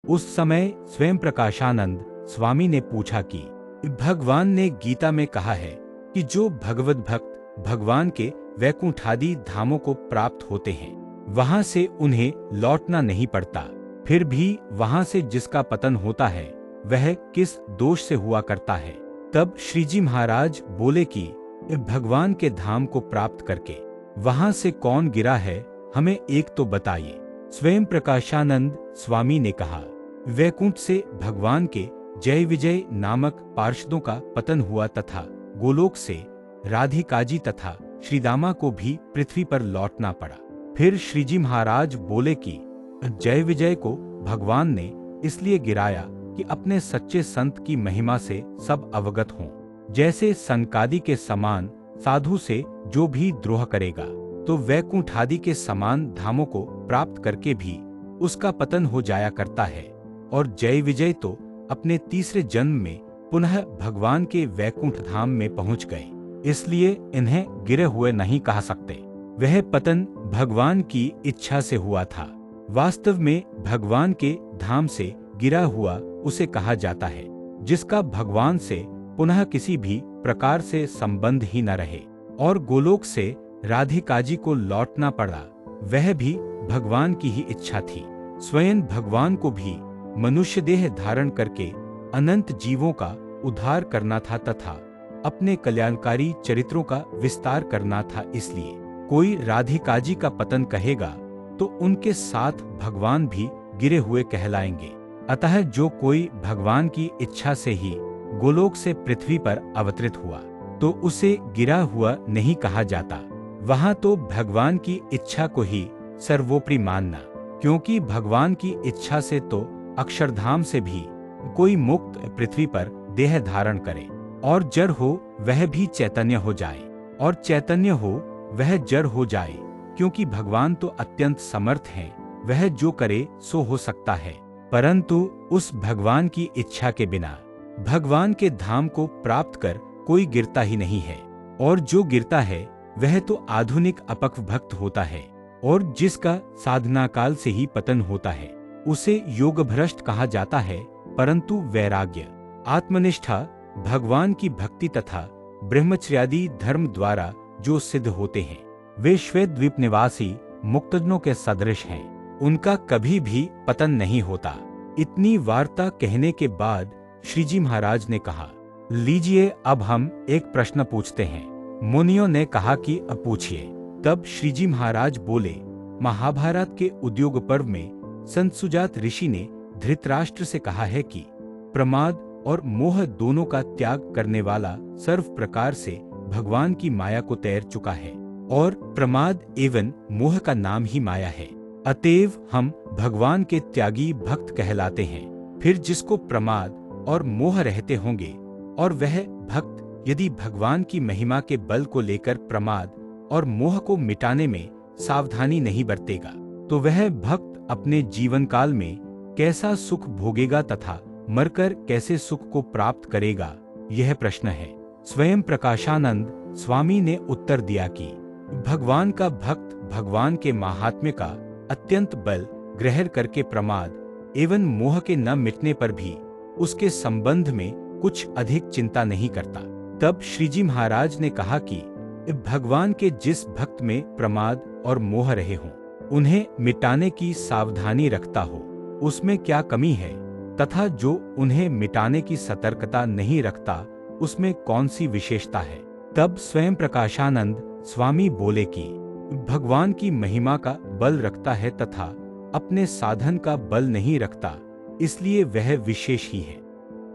उस समय स्वयं प्रकाशानंद स्वामी ने पूछा कि भगवान ने गीता में कहा है कि जो भगवत भक्त भगवान के वैकुंठादि धामों को प्राप्त होते हैं वहां से उन्हें लौटना नहीं पड़ता। फिर भी वहां से जिसका पतन होता है वह किस दोष से हुआ करता है? तब श्रीजी महाराज बोले कि भगवान के धाम को प्राप्त करके वहां से कौन गिरा है, हमें एक तो बताइए। स्वयं प्रकाशानंद स्वामी ने कहा, वैकुंठ से भगवान के जय विजय नामक पार्षदों का पतन हुआ तथा गोलोक से राधिकाजी तथा श्रीदामा को भी पृथ्वी पर लौटना पड़ा। फिर श्रीजी महाराज बोले कि जय विजय को भगवान ने इसलिए गिराया कि अपने सच्चे संत की महिमा से सब अवगत हों। जैसे सनकादि के समान साधु से जो भी द्रोह करेगा तो वैकुंठ आदि के समान धामों को प्राप्त करके भी उसका पतन हो जाया करता है। और जय विजय तो अपने तीसरे जन्म में पुनः भगवान के वैकुंठ धाम में पहुंच गए, इसलिए इन्हें गिरे हुए नहीं कहा सकते। वह पतन भगवान की इच्छा से हुआ था। वास्तव में भगवान के धाम से गिरा हुआ उसे कहा जाता है जिसका भगवान से पुनः किसी भी प्रकार से संबंध ही न रहे। और गोलोक से राधिकाजी को लौटना पड़ा, वह भी भगवान की ही इच्छा थी। स्वयं भगवान को भी मनुष्य देह धारण करके अनंत जीवों का उद्धार करना था तथा अपने कल्याणकारी चरित्रों का विस्तार करना था। इसलिए कोई राधिकाजी का पतन कहेगा तो उनके साथ भगवान भी गिरे हुए कहलाएंगे। अतः जो कोई भगवान की इच्छा से ही गोलोक से पृथ्वी पर अवतरित हुआ तो उसे गिरा हुआ नहीं कहा जाता। वहां तो भगवान की इच्छा को ही सर्वोपरि मानना, क्योंकि भगवान की इच्छा से तो अक्षरधाम से भी कोई मुक्त पृथ्वी पर देह धारण करे और जड़ हो वह भी चैतन्य हो जाए और चैतन्य हो वह जड़ हो जाए, क्योंकि भगवान तो अत्यंत समर्थ हैं, वह जो करे सो हो सकता है। परंतु उस भगवान की इच्छा के बिना भगवान के धाम को प्राप्त कर कोई गिरता ही नहीं है। और जो गिरता है वह तो आधुनिक अपक्व भक्त होता है और जिसका साधना काल से ही पतन होता है उसे योग भ्रष्ट कहा जाता है। परंतु वैराग्य, आत्मनिष्ठा, भगवान की भक्ति तथा ब्रह्मचर्यादि धर्म द्वारा जो सिद्ध होते हैं वे श्वेत द्वीप निवासी मुक्तजनों के सदृश हैं, उनका कभी भी पतन नहीं होता। इतनी वार्ता कहने के बाद श्रीजी महाराज ने कहा, लीजिए अब हम एक प्रश्न पूछते हैं। मुनियों ने कहा कि अब पूछिए। तब श्रीजी महाराज बोले, महाभारत के उद्योग पर्व में संत सुजात ऋषि ने धृतराष्ट्र से कहा है कि प्रमाद और मोह दोनों का त्याग करने वाला सर्व प्रकार से भगवान की माया को तैर चुका है और प्रमाद एवं मोह का नाम ही माया है। अतएव हम भगवान के त्यागी भक्त कहलाते हैं। फिर जिसको प्रमाद और मोह रहते होंगे और वह भक्त यदि भगवान की महिमा के बल को लेकर प्रमाद और मोह को मिटाने में सावधानी नहीं बरतेगा तो वह भक्त अपने जीवन काल में कैसा सुख भोगेगा तथा मरकर कैसे सुख को प्राप्त करेगा, यह प्रश्न है। स्वयं प्रकाशानंद स्वामी ने उत्तर दिया कि भगवान का भक्त भगवान के महात्म्य का अत्यंत बल ग्रहण करके प्रमाद एवं मोह के न मिटने पर भी उसके संबंध में कुछ अधिक चिंता नहीं करता। तब श्रीजी महाराज ने कहा कि भगवान के जिस भक्त में प्रमाद और मोह रहे हों उन्हें मिटाने की सावधानी रखता हो उसमें क्या कमी है, तथा जो उन्हें मिटाने की सतर्कता नहीं रखता उसमें कौन सी विशेषता है। तब स्वयं प्रकाशानंद स्वामी बोले कि भगवान की महिमा का बल रखता है तथा अपने साधन का बल नहीं रखता, इसलिए वह विशेष ही है।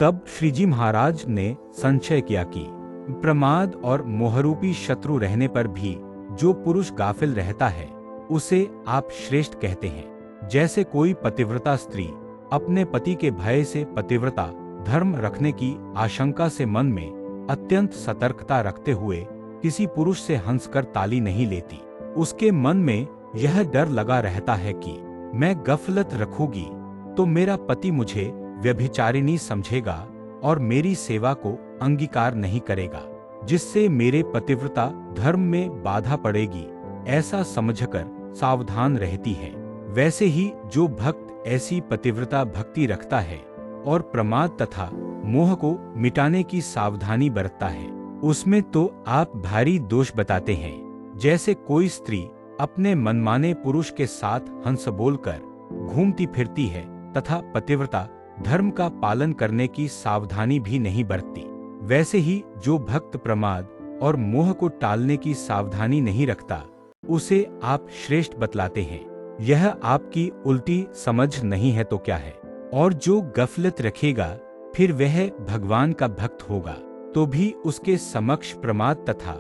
तब श्रीजी महाराज ने संशय किया कि प्रमाद और मोहरूपी शत्रु रहने पर भी जो पुरुष गाफिल रहता है उसे आप श्रेष्ठ कहते हैं। जैसे कोई पतिव्रता स्त्री अपने पति के भय से पतिव्रता धर्म रखने की आशंका से मन में अत्यंत सतर्कता रखते हुए किसी पुरुष से हंसकर ताली नहीं लेती, उसके मन में यह डर लगा रहता है कि मैं गफलत रखूंगी तो मेरा पति मुझे व्यभिचारिणी समझेगा और मेरी सेवा को अंगीकार नहीं करेगा, जिससे मेरे पतिव्रता धर्म में बाधा पड़ेगी, ऐसा समझकर सावधान रहती है। वैसे ही जो भक्त ऐसी पतिव्रता भक्ति रखता है और प्रमाद तथा मोह को मिटाने की सावधानी बरतता है, उसमें तो आप भारी दोष बताते हैं। जैसे कोई स्त्री अपने मनमाने पुरुष के साथ हंस बोलकर घूमती फिरती है तथा पतिव्रता धर्म का पालन करने की सावधानी भी नहीं बरतती, वैसे ही जो भक्त प्रमाद और मोह को टालने की सावधानी नहीं रखता उसे आप श्रेष्ठ बतलाते हैं। यह आपकी उल्टी समझ नहीं है तो क्या है। और जो गफलत रखेगा फिर वह भगवान का भक्त होगा तो भी उसके समक्ष प्रमाद तथा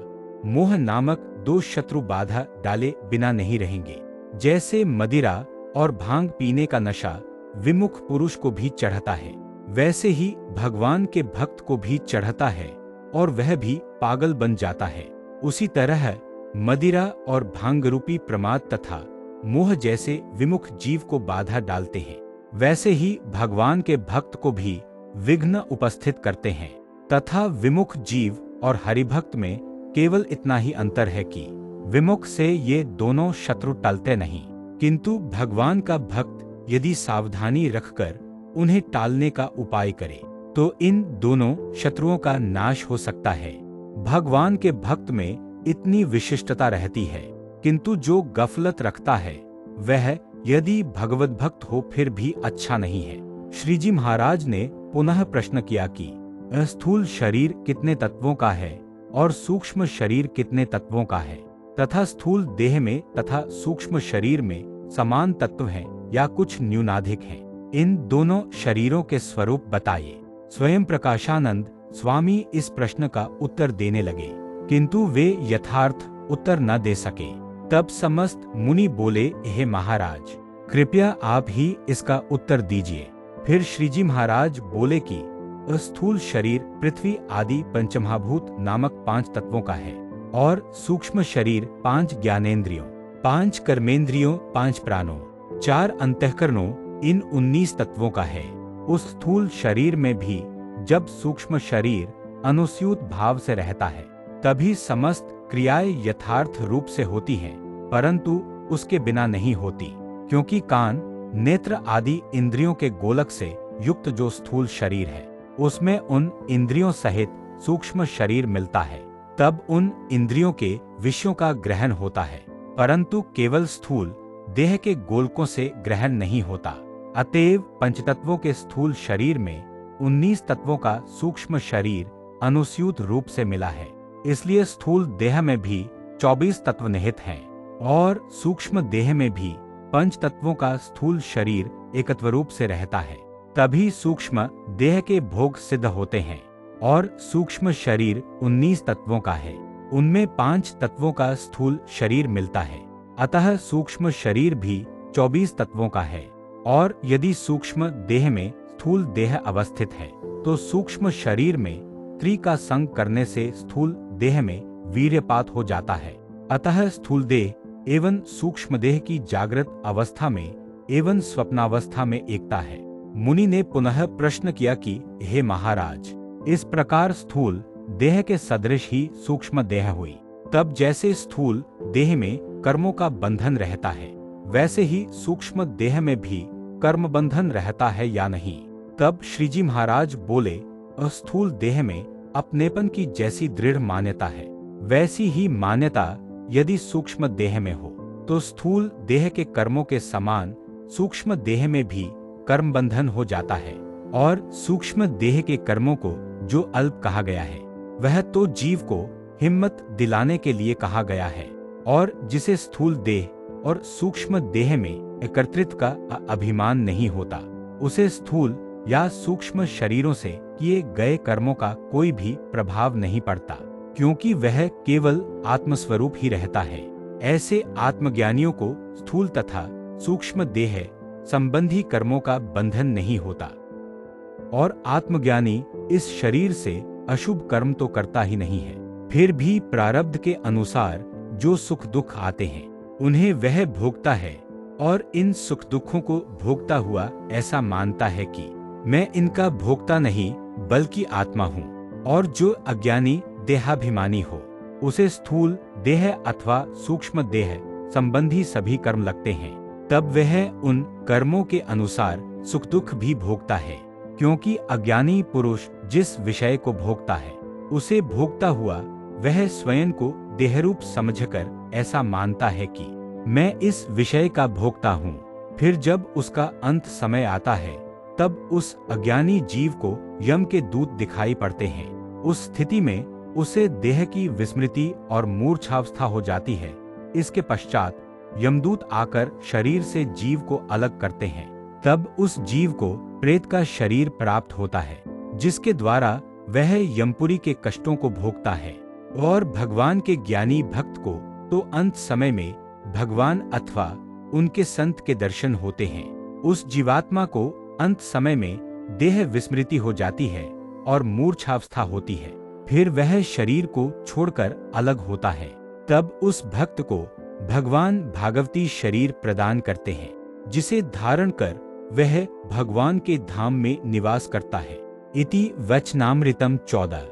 मोह नामक दो शत्रु बाधा डाले बिना नहीं रहेंगे। जैसे मदिरा और भांग पीने का नशा विमुख पुरुष को भी चढ़ता है, वैसे ही भगवान के भक्त को भी चढ़ता है और वह भी पागल बन जाता है। उसी तरह मदिरा और भांग रूपी प्रमाद तथा मोह जैसे विमुख जीव को बाधा डालते हैं, वैसे ही भगवान के भक्त को भी विघ्न उपस्थित करते हैं। तथा विमुख जीव और हरिभक्त में केवल इतना ही अंतर है कि विमुख से ये दोनों शत्रु टलते नहीं, किंतु भगवान का भक्त यदि सावधानी रखकर उन्हें टालने का उपाय करे तो इन दोनों शत्रुओं का नाश हो सकता है। भगवान के भक्त में इतनी विशिष्टता रहती है, किंतु जो गफलत रखता है वह यदि भगवत भक्त हो फिर भी अच्छा नहीं है। श्रीजी महाराज ने पुनः प्रश्न किया कि स्थूल शरीर कितने तत्वों का है और सूक्ष्म शरीर कितने तत्वों का है, तथा स्थूल देह में तथा सूक्ष्म शरीर में समान तत्व हैं या कुछ न्यूनाधिक हैं। इन दोनों शरीरों के स्वरूप बताइए। स्वयं प्रकाशानंद स्वामी इस प्रश्न का उत्तर देने लगे, किंतु वे यथार्थ उत्तर न दे सके। तब समस्त मुनि बोले, हे महाराज, कृपया आप ही इसका उत्तर दीजिए। फिर श्रीजी महाराज बोले कि स्थूल शरीर पृथ्वी आदि पंचमहाभूत नामक 5 तत्वों का है और सूक्ष्म शरीर 5 ज्ञानेंद्रियों, 5 कर्मेंद्रियों, 5 प्राणों, 4 अंतःकरणों, इन 19 तत्वों का है। उस स्थूल शरीर में भी जब सूक्ष्म शरीर अनुस्यूत भाव से रहता है तभी समस्त क्रियाएं यथार्थ रूप से होती हैं, परंतु उसके बिना नहीं होती, क्योंकि कान, नेत्र आदि इंद्रियों के गोलक से युक्त जो स्थूल शरीर है उसमें उन इंद्रियों सहित सूक्ष्म शरीर मिलता है। तब उन इंद्रियों के विषयों का ग्रहण होता है, परंतु केवल स्थूल देह के गोलकों से ग्रहण नहीं होता। अतएव पंचतत्वों के स्थूल शरीर में 19 तत्वों का सूक्ष्म शरीर अनुस्यूत रूप से मिला है, इसलिए स्थूल देह में भी 24 तत्व निहित हैं और सूक्ष्म देह में भी 5 तत्वों का स्थूल शरीर एकत्व रूप से रहता है। तभी सूक्ष्म देह के भोग सिद्ध होते हैं और सूक्ष्म शरीर 19 तत्वों का है, उनमें 5 तत्वों का स्थूल शरीर मिलता है। अतः सूक्ष्म शरीर भी 24 तत्वों का है। और यदि सूक्ष्म देह में स्थूल देह अवस्थित है तो सूक्ष्म शरीर में त्रि का संग करने से स्थूल देह में वीर्यपात हो जाता है। अतः स्थूल देह एवं सूक्ष्म देह की जागृत अवस्था में एवं स्वप्नावस्था में एकता है। मुनि ने पुनः प्रश्न किया कि हे महाराज, इस प्रकार स्थूल देह के सदृश ही सूक्ष्म देह हुई, तब जैसे स्थूल देह में कर्मों का बंधन रहता है वैसे ही सूक्ष्म देह में भी कर्म बंधन रहता है या नहीं। तब श्रीजी महाराज बोले, स्थूल देह में अपनेपन की जैसी दृढ़ मान्यता है वैसी ही मान्यता यदि सूक्ष्म देह में हो तो स्थूल देह के कर्मों के समान सूक्ष्म देह में भी कर्म बंधन हो जाता है। और सूक्ष्म देह के कर्मों को जो अल्प कहा गया है वह तो जीव को हिम्मत दिलाने के लिए कहा गया है, और जिसे स्थूल देह और सूक्ष्म देह में एकत्रित का अभिमान नहीं होता उसे स्थूल या सूक्ष्म शरीरों से किए गए कर्मों का कोई भी प्रभाव नहीं पड़ता, क्योंकि वह केवल आत्मस्वरूप ही रहता है। ऐसे आत्मज्ञानियों को स्थूल तथा सूक्ष्म देह संबंधी कर्मों का बंधन नहीं होता, और आत्मज्ञानी इस शरीर से अशुभ कर्म तो करता ही नहीं है, फिर भी प्रारब्ध के अनुसार जो सुख दुख आते हैं उन्हें वह भोगता है और इन सुख दुखों को भोगता हुआ ऐसा मानता है कि मैं इनका भोगता नहीं बल्कि आत्मा हूँ। और जो अज्ञानी देहाभिमानी हो उसे स्थूल देह अथवा सूक्ष्म देह संबंधी सभी कर्म लगते हैं, तब वह उन कर्मों के अनुसार सुख दुख भी भोगता है, क्योंकि अज्ञानी पुरुष जिस विषय को भोगता है उसे भोगता हुआ वह स्वयं को देहरूप समझकर ऐसा मानता है कि मैं इस विषय का भोगता हूँ। फिर जब उसका अंत समय आता है तब उस अज्ञानी जीव को यम के दूत दिखाई पड़ते हैं। उस स्थिति में उसे देह की विस्मृति और मूर्छावस्था हो जाती है। इसके पश्चात यमदूत आकर शरीर से जीव को अलग करते हैं। तब उस जीव को प्रेत का शरीर प्राप्त होता है, जिसके द्वारा वह यमपुरी के कष्टों को भोगता है। और भगवान के ज्ञानी भक्त को तो अंत समय में भगवान अथवा उनके संत के दर्शन होते हैं। उस जीवात्मा को अंत समय में देह विस्मृति हो जाती है और मूर्छावस्था होती है। फिर वह शरीर को छोड़कर अलग होता है। तब उस भक्त को भगवान भागवती शरीर प्रदान करते हैं, जिसे धारण कर वह भगवान के धाम में निवास करता है। इति वचनामृतम 14।